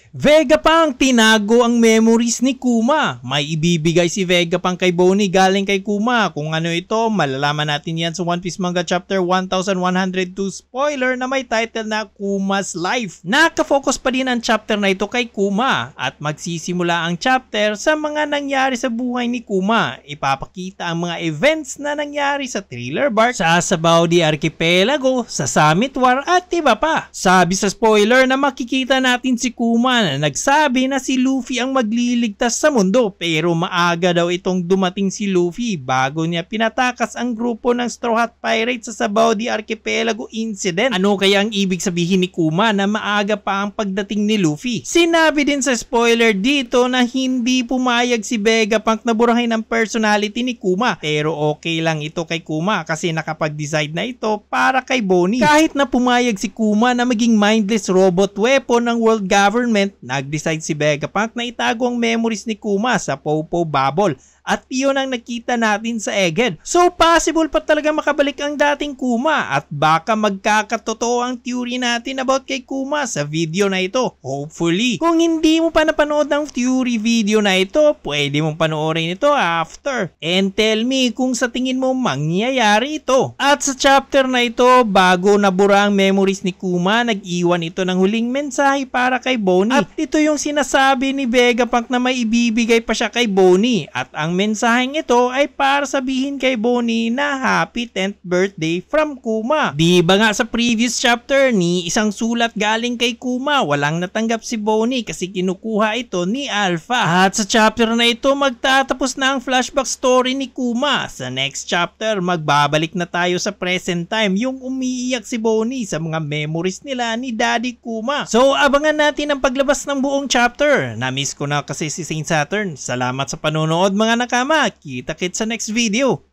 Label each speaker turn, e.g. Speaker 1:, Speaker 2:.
Speaker 1: Vegapunk, tinago ang memories ni Kuma. May ibibigay si Vegapunk kay Bonnie galing kay Kuma. Kung ano ito, malalaman natin yan sa One Piece Manga Chapter 1102 spoiler na may title na Kuma's Life. Nakafocus pa din ang chapter na ito kay Kuma at magsisimula ang chapter sa mga nangyari sa buhay ni Kuma. Ipapakita ang mga events na nangyari sa Thriller Bark, sa Sabaody Archipelago, sa Summit War at iba pa. Sabi sa spoiler na makikita natin si Kuma na nagsabi na si Luffy ang magliligtas sa mundo, pero maaga daw itong dumating si Luffy bago niya pinatakas ang grupo ng Straw Hat Pirates sa Sabaody Archipelago incident. Ano kaya ang ibig sabihin ni Kuma na maaga pa ang pagdating ni Luffy? Sinabi din sa spoiler dito na hindi pumayag si Vegapunk na burahin ang personality ni Kuma, pero okay lang ito kay Kuma kasi nakapag-decide na ito para kay Bonnie. Kahit na pumayag si Kuma na maging mindless robot weapon ng world government, nag-decide si Vegapunk na itago ang memories ni Kuma sa Popo Bubble. At iyon ang nakita natin sa Egghead. So possible pa talaga makabalik ang dating Kuma at baka magkakatotoo ang theory natin about kay Kuma sa video na ito. Hopefully. Kung hindi mo pa napanood ng theory video na ito, pwede mong panoorin ito after. And tell me kung sa tingin mo mangyayari ito. At sa chapter na ito, bago nabura ang memories ni Kuma, nag-iwan ito ng huling mensahe para kay Bonnie. At ito yung sinasabi ni Vegapunk na may ibibigay pa siya kay Bonnie. At ang mensaheng ito ay para sabihin kay Bonnie na happy 10th birthday from Kuma. Di ba nga sa previous chapter ni isang sulat galing kay Kuma, walang natanggap si Bonnie kasi kinukuha ito ni Alpha. At sa chapter na ito magtatapos na ang flashback story ni Kuma. Sa next chapter magbabalik na tayo sa present time, yung umiiyak si Bonnie sa mga memories nila ni Daddy Kuma. So abangan natin ang paglabas ng buong chapter. Na-miss ko na kasi si Saint Saturn. Salamat sa panonood mga nakama. Kita-kits sa next video.